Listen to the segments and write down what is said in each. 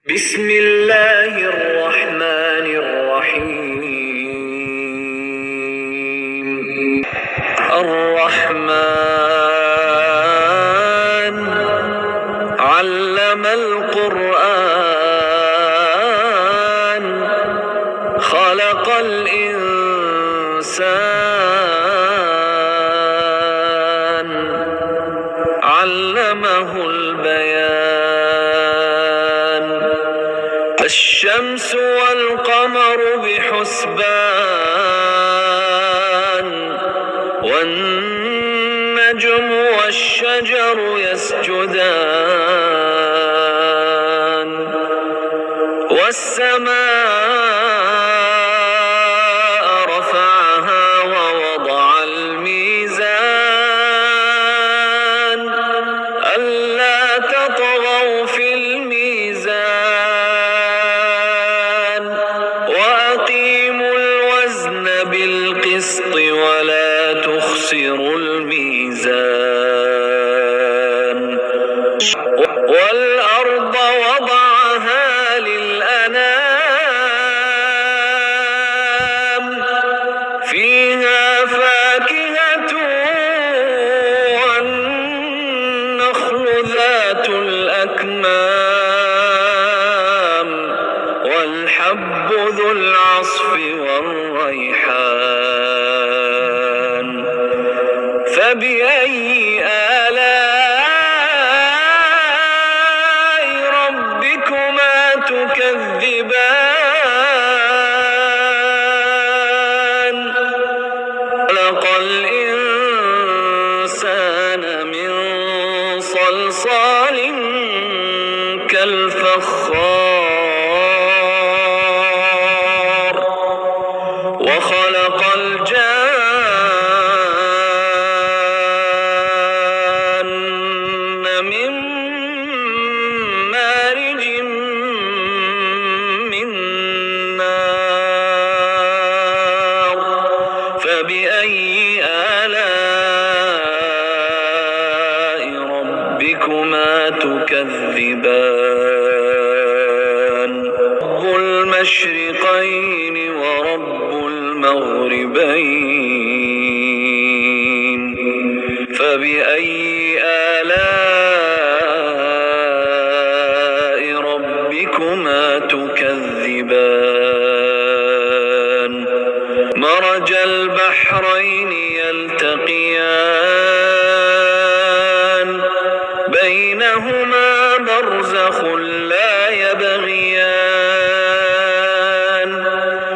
بسم الله الرحمن الرحيم. الرحمن علم القرآن خلق الإنسان علمه البيان. الشمس والقمر بحسبان والنجم والشجر يسجدان والسماء رفعها ووضع الميزان ألا تطغوا في الميزان وأقيموا الوزن بالقسط ولا تخسروا الميزان. والأرض وضعها للأنام فيها فاكهة والنخل ذات الأكمام والحب ذو العصف والريحان. فبأي آلاء ربكما تكذبان؟ خلق الإنسان من صلصال كالفخار وخلق الجان من مارج من نار. فبأي آلاء ربكما تكذبان؟ رب المشرقين ورب المغربين. فبأي آلاء ربكما تكذبان؟ مرج البحرين يلتقيان بينهما برزخ لا يبغيان.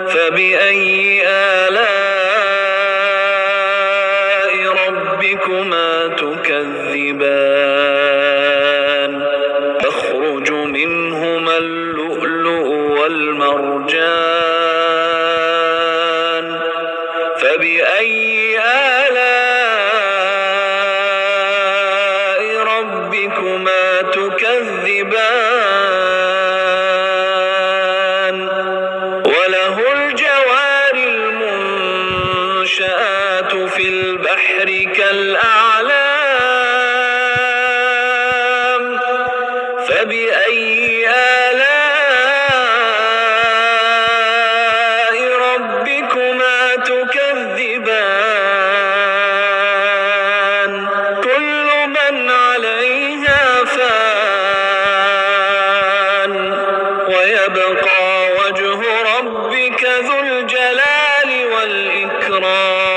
فبأي آلاء ربكما تكذبان؟ يخرج منهما اللؤلؤ والمرجان. فبأي آلاء ربكما تكذبان؟ وله الجوار المنشآت في البحر كالأعلام. فبأي آلاء ربكما تكذبان؟ كل من عليها فان ويبقى وجه ربك ذو الجلال والإكرام.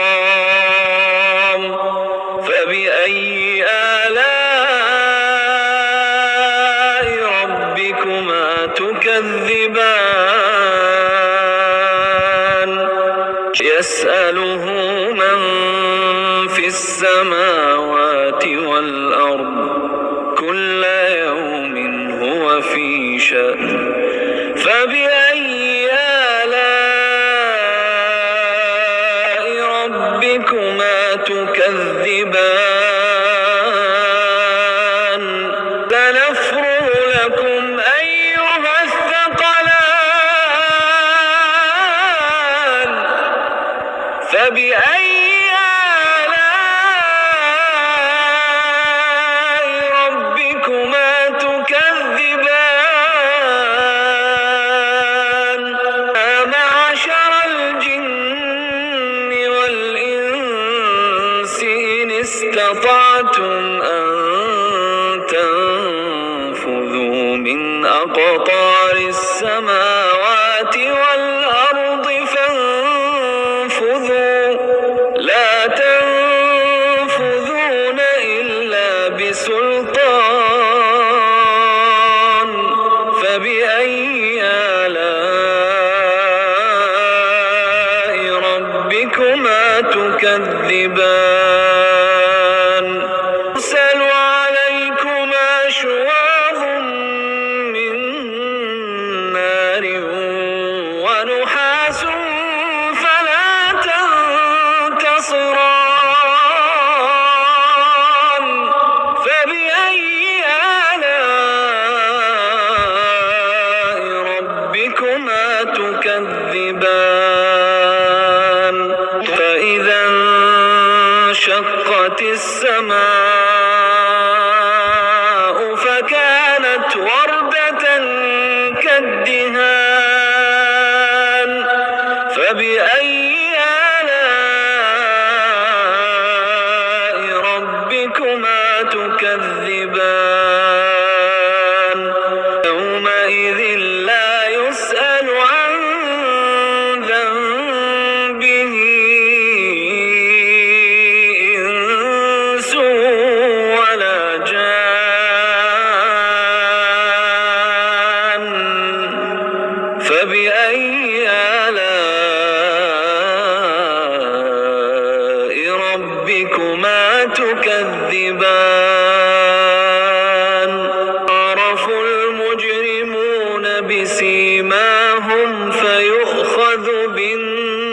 فبأي آلاء ربكما تكذبان؟ يسأله من في السماوات والأرض كل يوم هو في شأن. فبأي آلاء ربكما تكذبان؟ سنفرغ لكم أيها الثقلان. فبأي آلاء ربكما تكذبان؟ أقطار السماوات والأرض فانفذوا لا تنفذون إلا بسلطان فبأي آلاء ربكما تكذبان يرسل عليكما شواظ من نار ونحاس فلا تنتصران فبأي آلاء ربكما تكذبان فإذا انشقت السماء فكانت وردة كالدهان فبأي آلاء ربكما تكذبان يومئذ لا يسأل عن ذنبه إنس ولا جان فبأي آلاء ربكما تكذبان عرف المجرمون بسيماهم فيؤخذ بالنواصي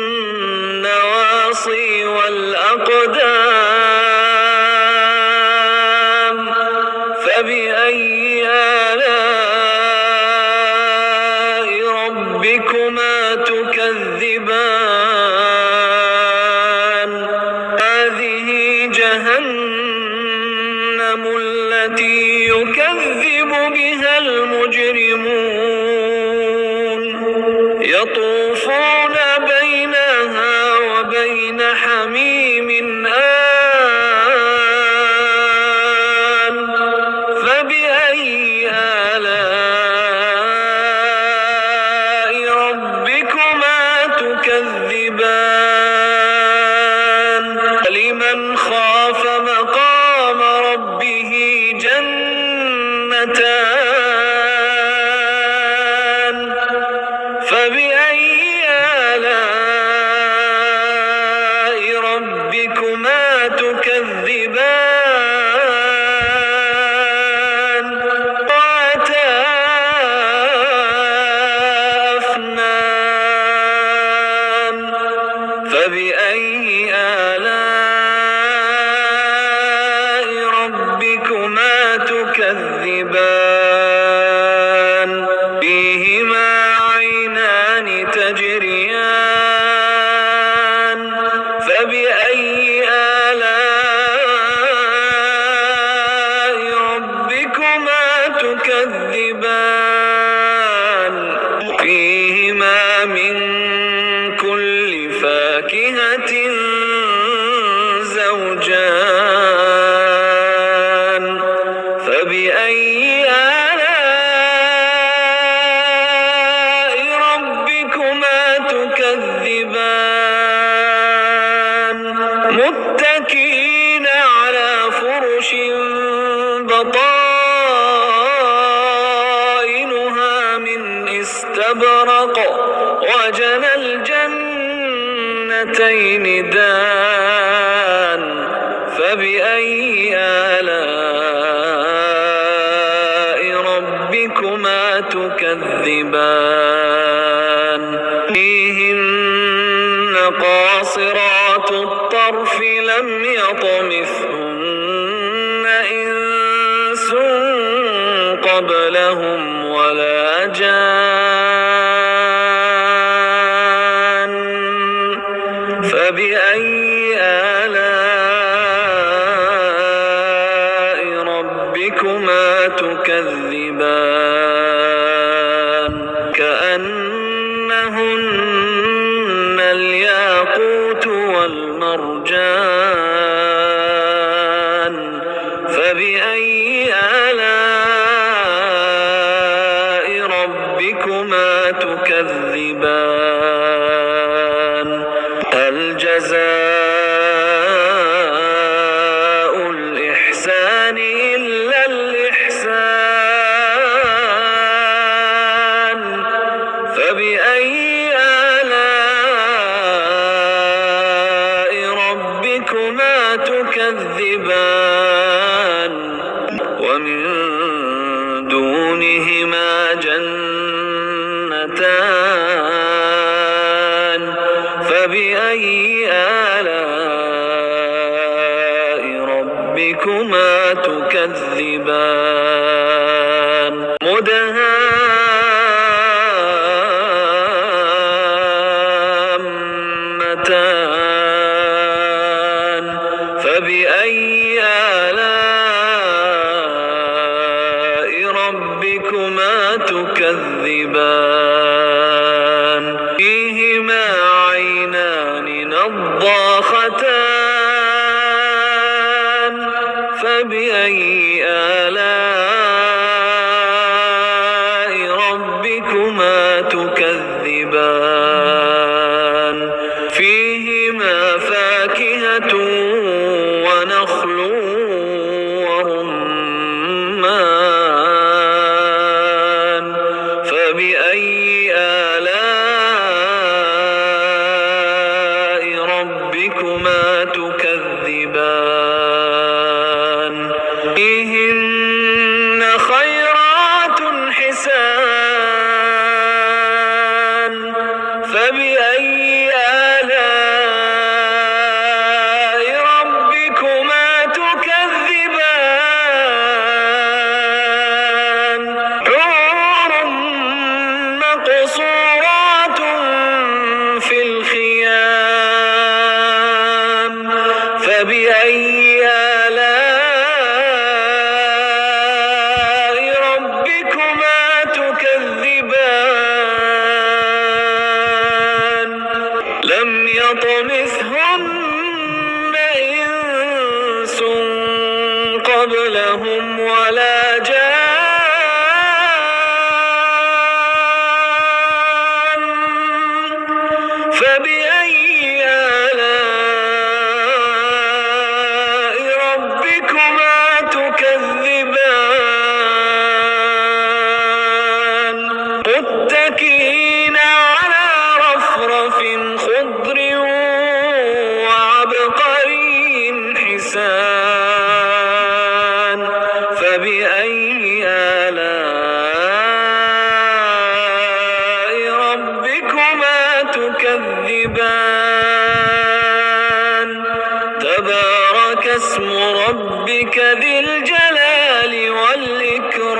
والأقدام فبأي آلاء ربكما تكذبان هذه جهنم التي يكذب بها المجرمون يطوفون بينها وبين حميم آن فبأي آلاء ربكما تكذبان لمن خاف مقام ربه جنتان فبأي آلاء ربكما تكذبان وأتى أفنان فبأي آلاء ربكما تكذبان فيهما عينان تجريان فبأي آلاء ربكما تكذبان فيهما من كل فاكهة زوجان فبأي آلاء ربكما تكذبان متكئين على فرش بطائنها من استبرق وجنى الجنتين دان فبأي آلاء ربكما تكذبان فيهن قاصرات الطرف لم يطمثهن إنس قبلهم ولا جان فبأي آلاء ربكما تكذبان كأنهن الياقوت والمرجان فبأي آلاء ربكما تكذبان هل جزاء الإحسان إلا الإحسان فبأي آلاء ربكما تكذبان ومن دونهما جنتان فبأي آلاء ربكما تكذبان مدهامتان فبأي آلاء ربكما تكذبان فيهما عينان نضاختان فبأي آلاء ربكما تكذبان فيهما فاكهة ونخل ورمان فبأي آلاء ربكما تكذبان فيهن خيرات حسان فبأي آلاء ربكما تكذبان حور مقصورات في الخيام فبأي آلاء ربكما تكذبان لم يطمثهن إنس قبلهم ولا جان فبأي آلاء ربكما تكذبان متكئين على رفرف خضر وعبقري حسان فبأي آلاء ربكما تكذبان تبارك اسم ربك ذي الجلال والإكرام